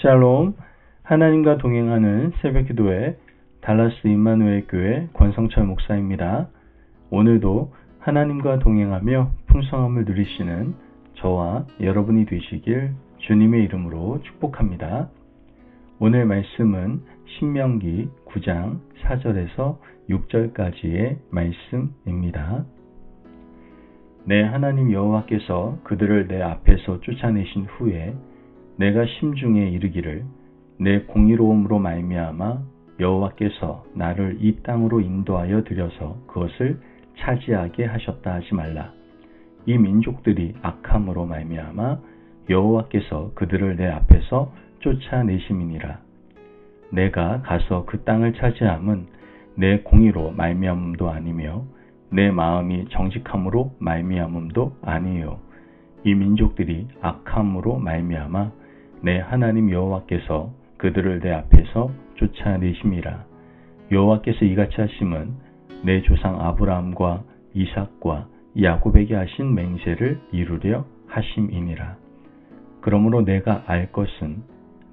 샬롬, 하나님과 동행하는 새벽기도회 달라스 임마누엘 교회 권성철 목사입니다. 오늘도 하나님과 동행하며 풍성함을 누리시는 저와 여러분이 되시길 주님의 이름으로 축복합니다. 오늘 말씀은 신명기 9장 4절에서 6절까지의 말씀입니다. 내 하나님 여호와께서 그들을 내 앞에서 쫓아내신 후에 내가 심중에 이르기를 내 공의로움으로 말미암아 여호와께서 나를 이 땅으로 인도하여 들여서 그것을 차지하게 하셨다 하지 말라. 이 민족들이 악함으로 말미암아 여호와께서 그들을 내 앞에서 쫓아내심이니라. 내가 가서 그 땅을 차지함은 내 공의로 말미암음도 아니며 내 마음이 정직함으로 말미암음도 아니요. 이 민족들이 악함으로 말미암아 내 하나님 여호와께서 그들을 내 앞에서 쫓아내심이라. 여호와께서 이같이 하심은 내 조상 아브라함과 이삭과 야곱에게 하신 맹세를 이루려 하심이니라. 그러므로 내가 알 것은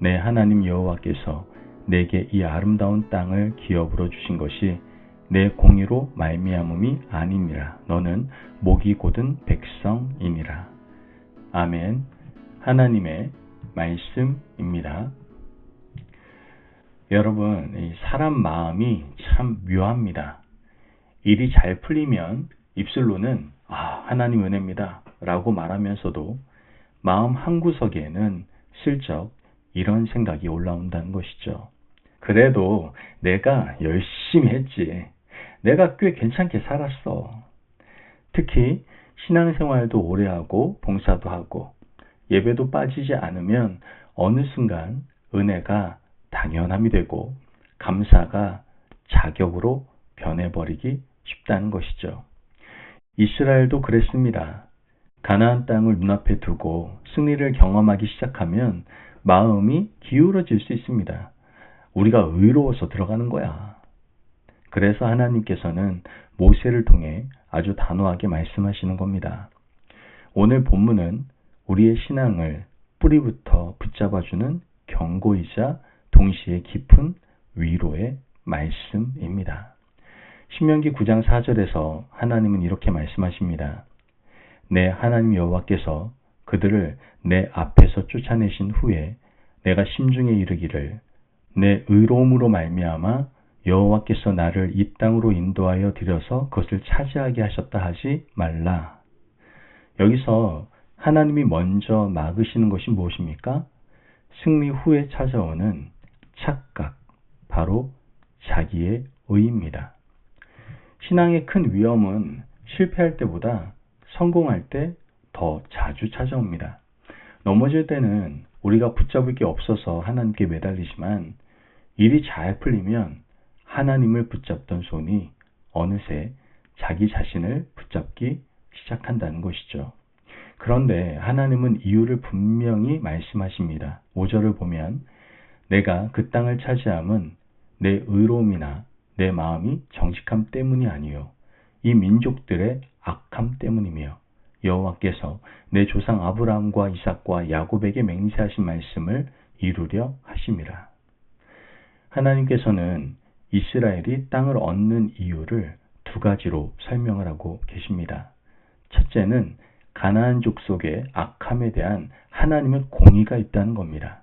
내 하나님 여호와께서 내게 이 아름다운 땅을 기업으로 주신 것이 내 공의로 말미암음이 아니니라. 너는 목이 곧은 백성이니라. 아멘. 하나님의 말씀입니다. 여러분, 이 사람 마음이 참 묘합니다. 일이 잘 풀리면 입술로는 하나님 은혜입니다 라고 말하면서도 마음 한구석에는 슬쩍 이런 생각이 올라온다는 것이죠. 그래도 내가 열심히 했지. 내가 꽤 괜찮게 살았어. 특히 신앙생활도 오래 하고 봉사도 하고 예배도 빠지지 않으면 어느 순간 은혜가 당연함이 되고 감사가 자격으로 변해버리기 쉽다는 것이죠. 이스라엘도 그랬습니다. 가나안 땅을 눈앞에 두고 승리를 경험하기 시작하면 마음이 기울어질 수 있습니다. 우리가 의로워서 들어가는 거야. 그래서 하나님께서는 모세를 통해 아주 단호하게 말씀하시는 겁니다. 오늘 본문은 우리의 신앙을 뿌리부터 붙잡아주는 경고이자 동시에 깊은 위로의 말씀입니다. 신명기 9장 4절에서 하나님은 이렇게 말씀하십니다. 내 하나님 여호와께서 그들을 내 앞에서 쫓아내신 후에 내가 심중에 이르기를 내 의로움으로 말미암아 여호와께서 나를 이 땅으로 인도하여 들여서 그것을 차지하게 하셨다 하지 말라. 여기서 하나님이 먼저 막으시는 것이 무엇입니까? 승리 후에 찾아오는 착각, 바로 자기의 의입니다. 신앙의 큰 위험은 실패할 때보다 성공할 때 더 자주 찾아옵니다. 넘어질 때는 우리가 붙잡을 게 없어서 하나님께 매달리지만 일이 잘 풀리면 하나님을 붙잡던 손이 어느새 자기 자신을 붙잡기 시작한다는 것이죠. 그런데 하나님은 이유를 분명히 말씀하십니다. 5절을 보면 내가 그 땅을 차지함은 내 의로움이나 내 마음이 정직함 때문이 아니요 이 민족들의 악함 때문이며 여호와께서 내 조상 아브라함과 이삭과 야곱에게 맹세하신 말씀을 이루려 하심이라. 하나님께서는 이스라엘이 땅을 얻는 이유를 두 가지로 설명을 하고 계십니다. 첫째는 가나안 족속의 악함에 대한 하나님의 공의가 있다는 겁니다.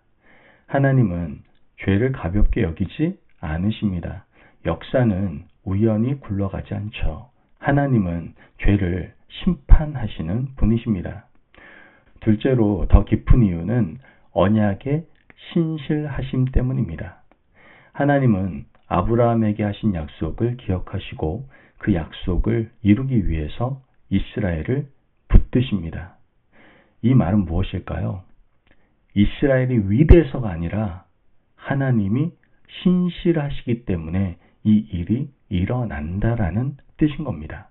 하나님은 죄를 가볍게 여기지 않으십니다. 역사는 우연히 굴러가지 않죠. 하나님은 죄를 심판하시는 분이십니다. 둘째로 더 깊은 이유는 언약의 신실하심 때문입니다. 하나님은 아브라함에게 하신 약속을 기억하시고 그 약속을 이루기 위해서 이스라엘을 붙드십니다. 이 말은 무엇일까요? 이스라엘이 위대해서가 아니라 하나님이 신실하시기 때문에 이 일이 일어난다라는 뜻인 겁니다.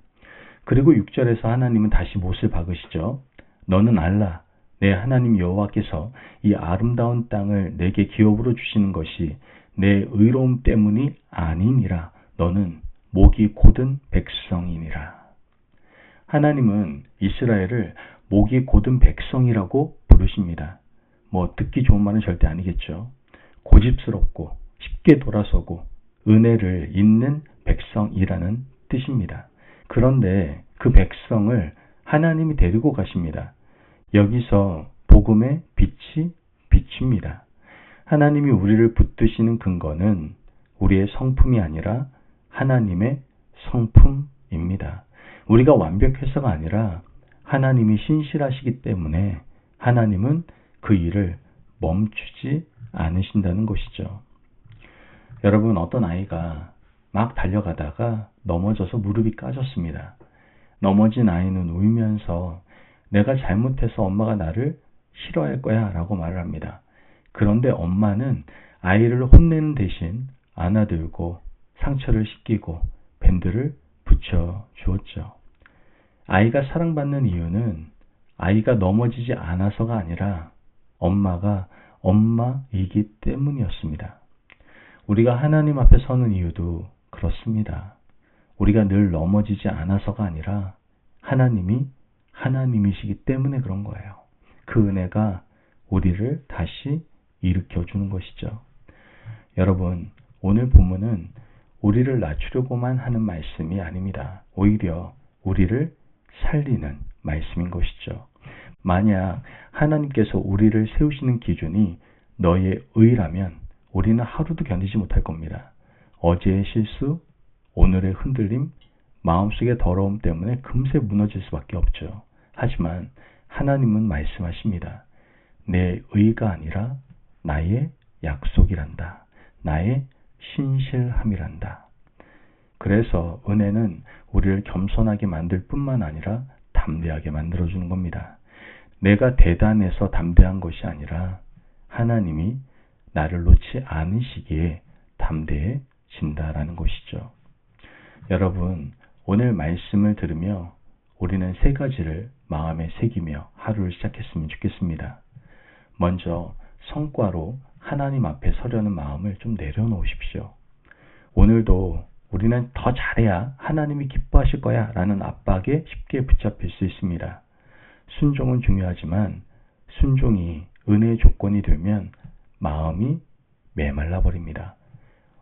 그리고 6절에서 하나님은 다시 못을 박으시죠. 너는 알라. 내 하나님 여호와께서 이 아름다운 땅을 내게 기업으로 주시는 것이 내 의로움 때문이 아니니라. 너는 목이 곧은 백성이니라. 하나님은 이스라엘을 목이 곧은 백성이라고 부르십니다. 뭐 듣기 좋은 말은 절대 아니겠죠. 고집스럽고 쉽게 돌아서고 은혜를 잇는 백성이라는 뜻입니다. 그런데 그 백성을 하나님이 데리고 가십니다. 여기서 복음의 빛이 비춥니다. 하나님이 우리를 붙드시는 근거는 우리의 성품이 아니라 하나님의 성품입니다. 우리가 완벽해서가 아니라 하나님이 신실하시기 때문에 하나님은 그 일을 멈추지 않으신다는 것이죠. 여러분, 어떤 아이가 막 달려가다가 넘어져서 무릎이 까졌습니다. 넘어진 아이는 울면서 내가 잘못해서 엄마가 나를 싫어할 거야 라고 말을 합니다. 그런데 엄마는 아이를 혼내는 대신 안아들고 상처를 씻기고 밴드를 붙여 주었죠. 아이가 사랑받는 이유는 아이가 넘어지지 않아서가 아니라 엄마가 엄마이기 때문이었습니다. 우리가 하나님 앞에 서는 이유도 그렇습니다. 우리가 늘 넘어지지 않아서가 아니라 하나님이 하나님이시기 때문에 그런 거예요. 그 은혜가 우리를 다시 일으켜주는 것이죠. 여러분, 오늘 본문은 우리를 낮추려고만 하는 말씀이 아닙니다. 오히려 우리를 살리는 말씀인 것이죠. 만약 하나님께서 우리를 세우시는 기준이 너의 의라면 우리는 하루도 견디지 못할 겁니다. 어제의 실수, 오늘의 흔들림, 마음속의 더러움 때문에 금세 무너질 수밖에 없죠. 하지만 하나님은 말씀하십니다. 내 의가 아니라 나의 약속이란다. 나의 신실함이란다. 그래서 은혜는 우리를 겸손하게 만들 뿐만 아니라 담대하게 만들어주는 겁니다. 내가 대단해서 담대한 것이 아니라 하나님이 나를 놓지 않으시기에 담대해진다라는 것이죠. 여러분, 오늘 말씀을 들으며 우리는 세 가지를 마음에 새기며 하루를 시작했으면 좋겠습니다. 먼저 성과로 하나님 앞에 서려는 마음을 좀 내려놓으십시오. 오늘도 우리는 더 잘해야 하나님이 기뻐하실 거야 라는 압박에 쉽게 붙잡힐 수 있습니다. 순종은 중요하지만 순종이 은혜의 조건이 되면 마음이 메말라 버립니다.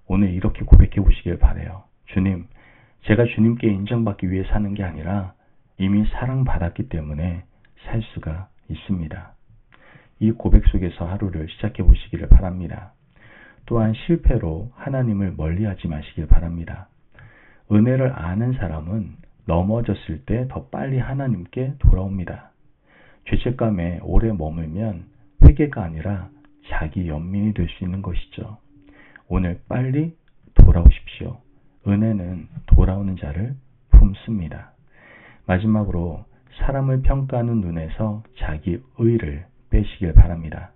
오늘 이렇게 고백해 보시길 바라요. 주님, 제가 주님께 인정받기 위해 사는 게 아니라 이미 사랑받았기 때문에 살 수가 있습니다. 이 고백 속에서 하루를 시작해 보시기를 바랍니다. 또한 실패로 하나님을 멀리하지 마시길 바랍니다. 은혜를 아는 사람은 넘어졌을 때 더 빨리 하나님께 돌아옵니다. 죄책감에 오래 머물면 회개가 아니라 자기 연민이 될 수 있는 것이죠. 오늘 빨리 돌아오십시오. 은혜는 돌아오는 자를 품습니다. 마지막으로 사람을 평가하는 눈에서 자기 의를 빼시길 바랍니다.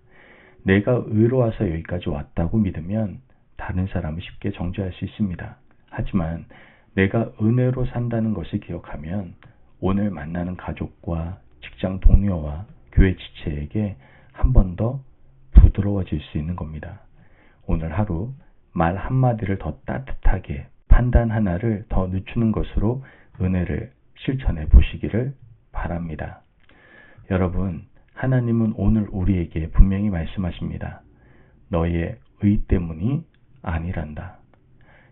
내가 의로워서 여기까지 왔다고 믿으면 다른 사람을 쉽게 정죄할 수 있습니다. 하지만 내가 은혜로 산다는 것을 기억하면 오늘 만나는 가족과 직장 동료와 교회 지체에게 한 번 더 부드러워질 수 있는 겁니다. 오늘 하루 말 한마디를 더 따뜻하게, 판단 하나를 더 늦추는 것으로 은혜를 실천해 보시기를 바랍니다. 여러분, 하나님은 오늘 우리에게 분명히 말씀하십니다. 너의 의 때문이 아니란다.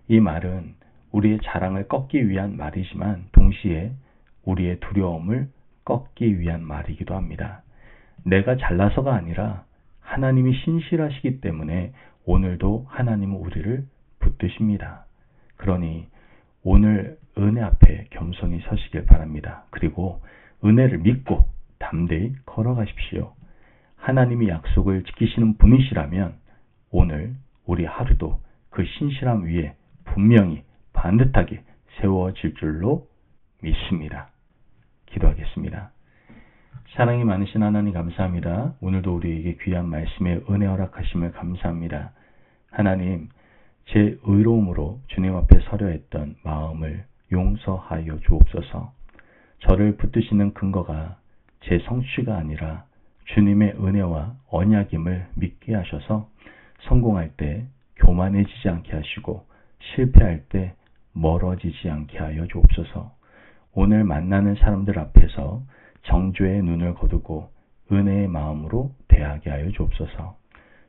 이 말은 우리의 자랑을 꺾기 위한 말이지만 동시에 우리의 두려움을 꺾기 위한 말이기도 합니다. 내가 잘나서가 아니라 하나님이 신실하시기 때문에 오늘도 하나님은 우리를 붙드십니다. 그러니 오늘 은혜 앞에 겸손히 서시길 바랍니다. 그리고 은혜를 믿고 담대히 걸어가십시오. 하나님이 약속을 지키시는 분이시라면 오늘 우리 하루도 그 신실함 위에 분명히 반듯하게 세워질 줄로 믿습니다. 기도하겠습니다. 사랑이 많으신 하나님 감사합니다. 오늘도 우리에게 귀한 말씀에 은혜 허락하심을 감사합니다. 하나님, 제 의로움으로 주님 앞에 서려 했던 마음을 용서하여 주옵소서. 저를 붙드시는 근거가 제 성취가 아니라 주님의 은혜와 언약임을 믿게 하셔서 성공할 때 교만해지지 않게 하시고 실패할 때 멀어지지 않게 하여 주옵소서. 오늘 만나는 사람들 앞에서 정죄의 눈을 거두고 은혜의 마음으로 대하게 하여 주옵소서.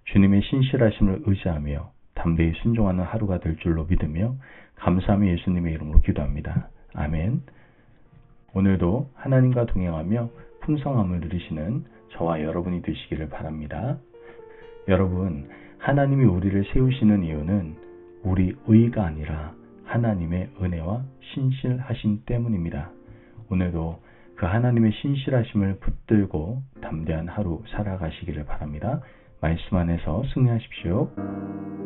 주님의 신실하심을 의지하며 담대히 순종하는 하루가 될 줄로 믿으며 감사하며 예수님의 이름으로 기도합니다. 아멘. 오늘도 하나님과 동행하며 풍성함을 누리시는 저와 여러분이 되시기를 바랍니다. 여러분, 하나님이 우리를 세우시는 이유는 우리 의가 아니라 하나님의 은혜와 신실하심 때문입니다. 오늘도 그 하나님의 신실하심을 붙들고 담대한 하루 살아가시기를 바랍니다. 말씀 안에서 승리하십시오.